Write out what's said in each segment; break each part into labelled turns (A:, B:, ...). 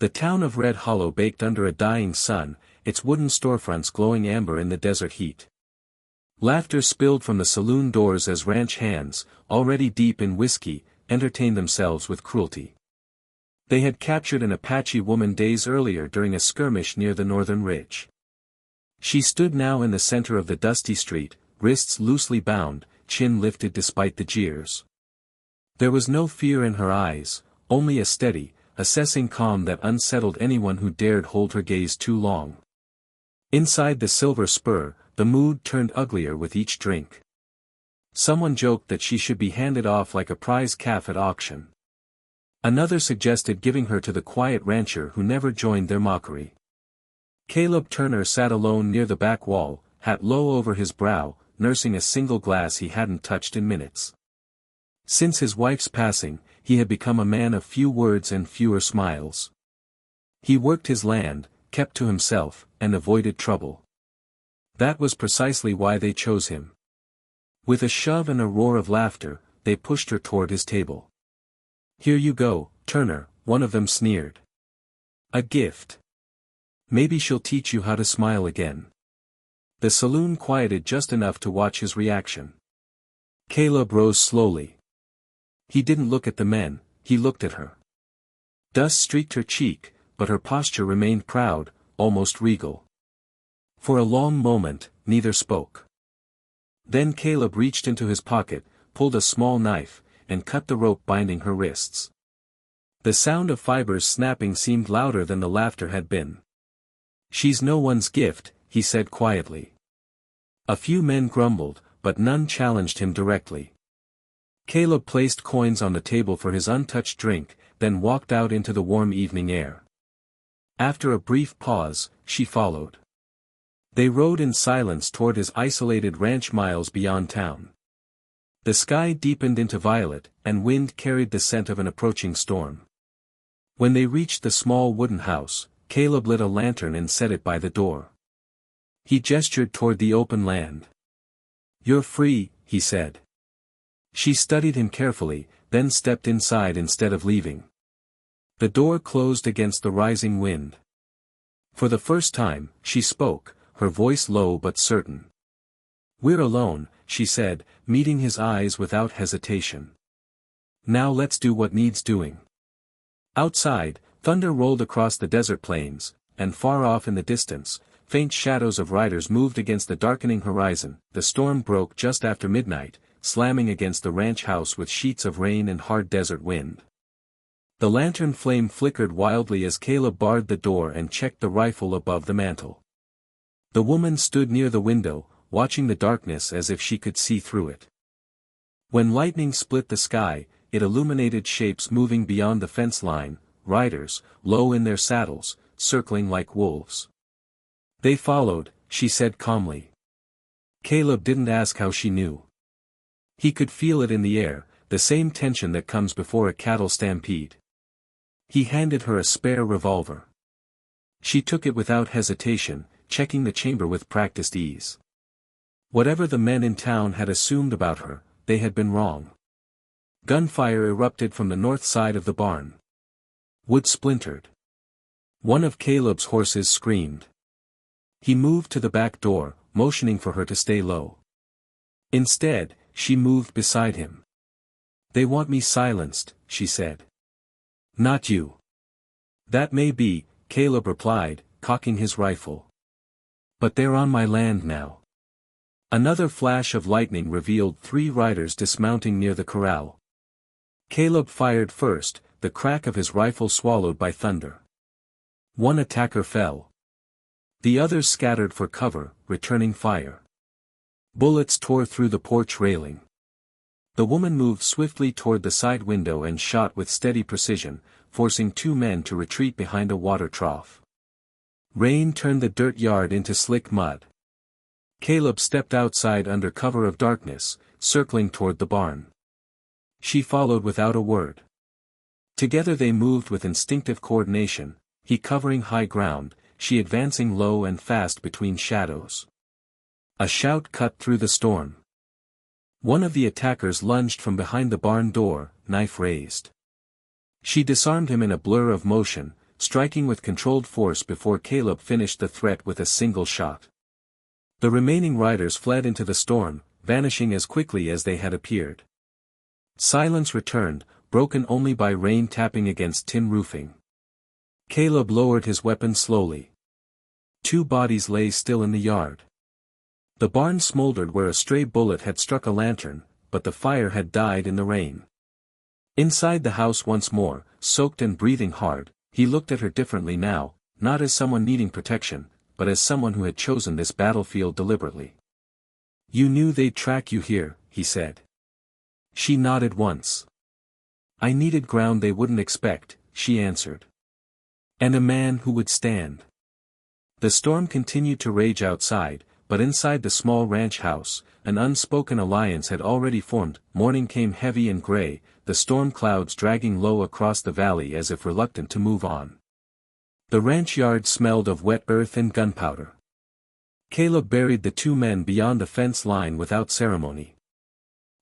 A: The town of Red Hollow baked under a dying sun, its wooden storefronts glowing amber in the desert heat. Laughter spilled from the saloon doors as ranch hands, already deep in whiskey, entertained themselves with cruelty. They had captured an Apache woman days earlier during a skirmish near the northern ridge. She stood now in the center of the dusty street, wrists loosely bound, chin lifted despite the jeers. There was no fear in her eyes, only a steady, assessing calm that unsettled anyone who dared hold her gaze too long. Inside the Silver Spur, the mood turned uglier with each drink. Someone joked that she should be handed off like a prize calf at auction. Another suggested giving her to the quiet rancher who never joined their mockery. Caleb Turner sat alone near the back wall, hat low over his brow, nursing a single glass he hadn't touched in minutes. Since his wife's passing, he had become a man of few words and fewer smiles. He worked his land, kept to himself, and avoided trouble. That was precisely why they chose him. With a shove and a roar of laughter, they pushed her toward his table. "Here you go, Turner," one of them sneered. "A gift. Maybe she'll teach you how to smile again." The saloon quieted just enough to watch his reaction. Caleb rose slowly. He didn't look at the men, he looked at her. Dust streaked her cheek, but her posture remained proud, almost regal. For a long moment, neither spoke. Then Caleb reached into his pocket, pulled a small knife, and cut the rope binding her wrists. The sound of fibers snapping seemed louder than the laughter had been. "She's no one's gift," he said quietly. A few men grumbled, but none challenged him directly. Caleb placed coins on the table for his untouched drink, then walked out into the warm evening air. After a brief pause, she followed. They rode in silence toward his isolated ranch miles beyond town. The sky deepened into violet, and wind carried the scent of an approaching storm. When they reached the small wooden house, Caleb lit a lantern and set it by the door. He gestured toward the open land. "You're free," he said. She studied him carefully, then stepped inside instead of leaving. The door closed against the rising wind. For the first time, she spoke, her voice low but certain. "We're alone," she said, meeting his eyes without hesitation. "Now let's do what needs doing." Outside, thunder rolled across the desert plains, and far off in the distance, faint shadows of riders moved against the darkening horizon. The storm broke just after midnight, slamming against the ranch house with sheets of rain and hard desert wind. The lantern flame flickered wildly as Caleb barred the door and checked the rifle above the mantel. The woman stood near the window, watching the darkness as if she could see through it. When lightning split the sky, it illuminated shapes moving beyond the fence line, riders, low in their saddles, circling like wolves. "They followed," she said calmly. Caleb didn't ask how she knew. He could feel it in the air, the same tension that comes before a cattle stampede. He handed her a spare revolver. She took it without hesitation, checking the chamber with practiced ease. Whatever the men in town had assumed about her, they had been wrong. Gunfire erupted from the north side of the barn. Wood splintered. One of Caleb's horses screamed. He moved to the back door, motioning for her to stay low. Instead, she moved beside him. "They want me silenced," she said. "Not you." "That may be," Caleb replied, cocking his rifle. "But they're on my land now." Another flash of lightning revealed 3 riders dismounting near the corral. Caleb fired first, the crack of his rifle swallowed by thunder. One attacker fell. The others scattered for cover, returning fire. Bullets tore through the porch railing. The woman moved swiftly toward the side window and shot with steady precision, forcing 2 men to retreat behind a water trough. Rain turned the dirt yard into slick mud. Caleb stepped outside under cover of darkness, circling toward the barn. She followed without a word. Together they moved with instinctive coordination, he covering high ground, she advancing low and fast between shadows. A shout cut through the storm. One of the attackers lunged from behind the barn door, knife raised. She disarmed him in a blur of motion, striking with controlled force before Caleb finished the threat with a single shot. The remaining riders fled into the storm, vanishing as quickly as they had appeared. Silence returned, broken only by rain tapping against tin roofing. Caleb lowered his weapon slowly. 2 bodies lay still in the yard. The barn smoldered where a stray bullet had struck a lantern, but the fire had died in the rain. Inside the house once more, soaked and breathing hard, he looked at her differently now, not as someone needing protection, but as someone who had chosen this battlefield deliberately. "You knew they'd track you here," he said. She nodded once. "I needed ground they wouldn't expect," she answered. "And a man who would stand." The storm continued to rage outside, but inside the small ranch house, an unspoken alliance had already formed. Morning came heavy and gray, the storm clouds dragging low across the valley as if reluctant to move on. The ranch yard smelled of wet earth and gunpowder. Caleb buried the 2 men beyond the fence line without ceremony.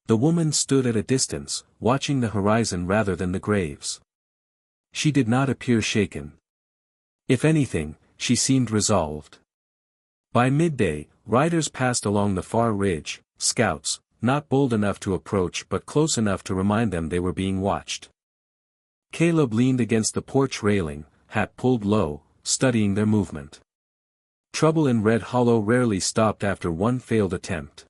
A: The woman stood at a distance, watching the horizon rather than the graves. She did not appear shaken. If anything, she seemed resolved. By midday, riders passed along the far ridge, scouts, not bold enough to approach but close enough to remind them they were being watched. Caleb leaned against the porch railing, hat pulled low, studying their movement. Trouble in Red Hollow rarely stopped after one failed attempt.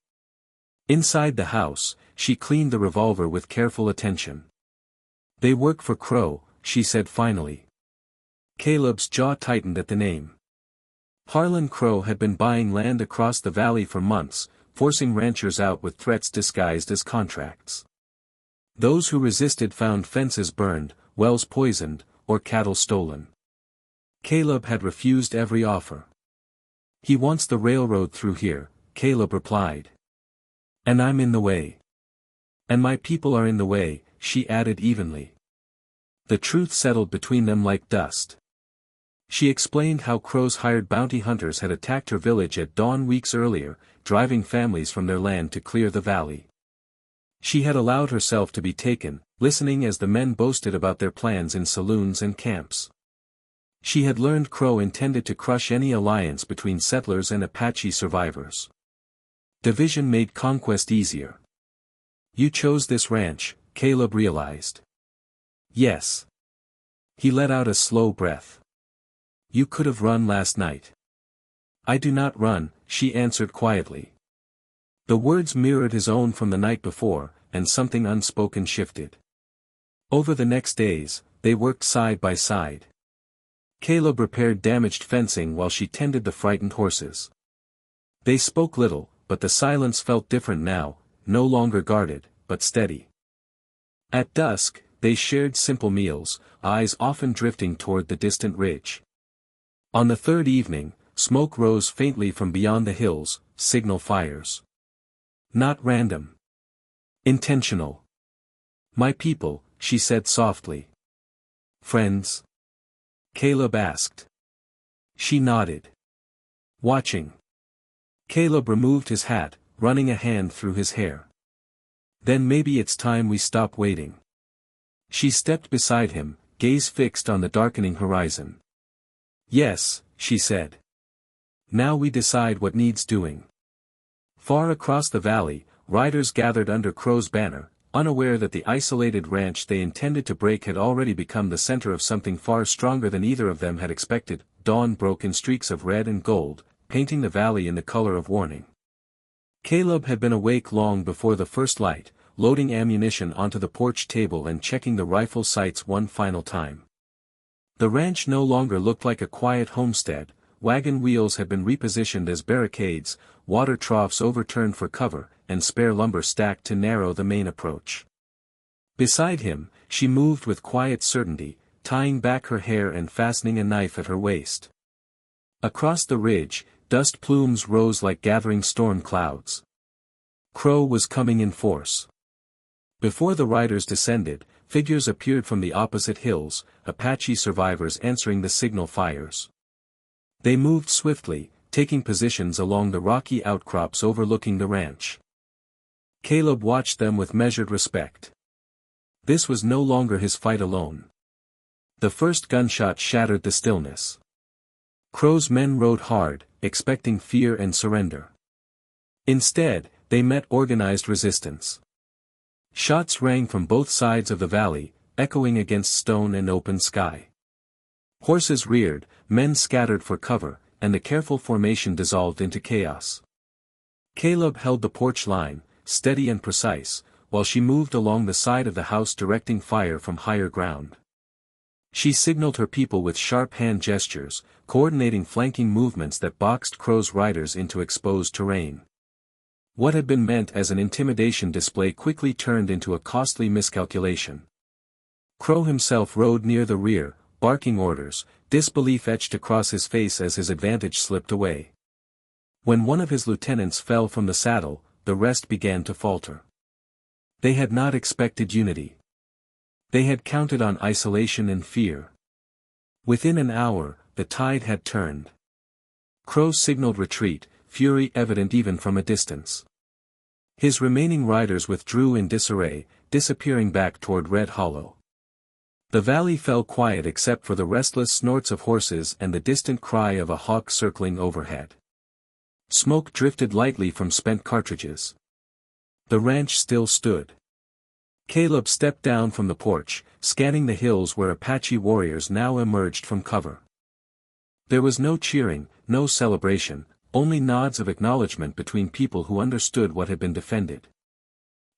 A: Inside the house, she cleaned the revolver with careful attention. "They work for Crow," she said finally. Caleb's jaw tightened at the name. Harlan Crow had been buying land across the valley for months, forcing ranchers out with threats disguised as contracts. Those who resisted found fences burned, wells poisoned, or cattle stolen. Caleb had refused every offer. "He wants the railroad through here," Caleb replied. "And I'm in the way." "And my people are in the way," she added evenly. The truth settled between them like dust. She explained how crows hired bounty hunters had attacked her village at dawn weeks earlier, driving families from their land to clear the valley. She had allowed herself to be taken, listening as the men boasted about their plans in saloons and camps. She had learned Crow intended to crush any alliance between settlers and Apache survivors. Division made conquest easier. "You chose this ranch," Caleb realized. "Yes." He let out a slow breath. "You could have run last night." "I do not run," she answered quietly. The words mirrored his own from the night before, and something unspoken shifted. Over the next days, they worked side by side. Caleb repaired damaged fencing while she tended the frightened horses. They spoke little, but the silence felt different now, no longer guarded, but steady. At dusk, they shared simple meals, eyes often drifting toward the distant ridge. On the 3rd evening, smoke rose faintly from beyond the hills, signal fires. Not random. Intentional. "My people," she said softly. "Friends?" Caleb asked. She nodded. "Watching." Caleb removed his hat, running a hand through his hair. "Then maybe it's time we stop waiting." She stepped beside him, gaze fixed on the darkening horizon. "Yes," she said. "Now we decide what needs doing." Far across the valley, riders gathered under Crow's banner, unaware that the isolated ranch they intended to break had already become the center of something far stronger than either of them had expected. Dawn broke in streaks of red and gold, painting the valley in the color of warning. Caleb had been awake long before the first light, loading ammunition onto the porch table and checking the rifle sights one final time. The ranch no longer looked like a quiet homestead. Wagon wheels had been repositioned as barricades, water troughs overturned for cover, and spare lumber stacked to narrow the main approach. Beside him, she moved with quiet certainty, tying back her hair and fastening a knife at her waist. Across the ridge, dust plumes rose like gathering storm clouds. Crow was coming in force. Before the riders descended, figures appeared from the opposite hills, Apache survivors answering the signal fires. They moved swiftly, taking positions along the rocky outcrops overlooking the ranch. Caleb watched them with measured respect. This was no longer his fight alone. The first gunshot shattered the stillness. Crow's men rode hard, expecting fear and surrender. Instead, they met organized resistance. Shots rang from both sides of the valley, echoing against stone and open sky. Horses reared, men scattered for cover, and the careful formation dissolved into chaos. Caleb held the porch line, steady and precise, while she moved along the side of the house directing fire from higher ground. She signaled her people with sharp hand gestures, coordinating flanking movements that boxed Crow's riders into exposed terrain. What had been meant as an intimidation display quickly turned into a costly miscalculation. Crow himself rode near the rear, barking orders, disbelief etched across his face as his advantage slipped away. When one of his lieutenants fell from the saddle, the rest began to falter. They had not expected unity. They had counted on isolation and fear. Within an hour, the tide had turned. Crow signaled retreat, fury evident even from a distance. His remaining riders withdrew in disarray, disappearing back toward Red Hollow. The valley fell quiet except for the restless snorts of horses and the distant cry of a hawk circling overhead. Smoke drifted lightly from spent cartridges. The ranch still stood. Caleb stepped down from the porch, scanning the hills where Apache warriors now emerged from cover. There was no cheering, no celebration, only nods of acknowledgement between people who understood what had been defended.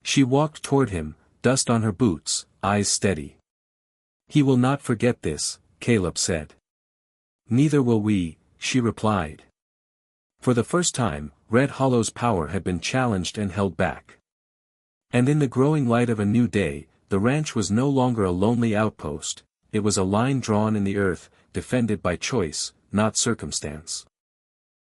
A: She walked toward him, dust on her boots, eyes steady. "He will not forget this," Caleb said. "Neither will we," she replied. For the first time, Red Hollow's power had been challenged and held back. And in the growing light of a new day, the ranch was no longer a lonely outpost, it was a line drawn in the earth, defended by choice, not circumstance.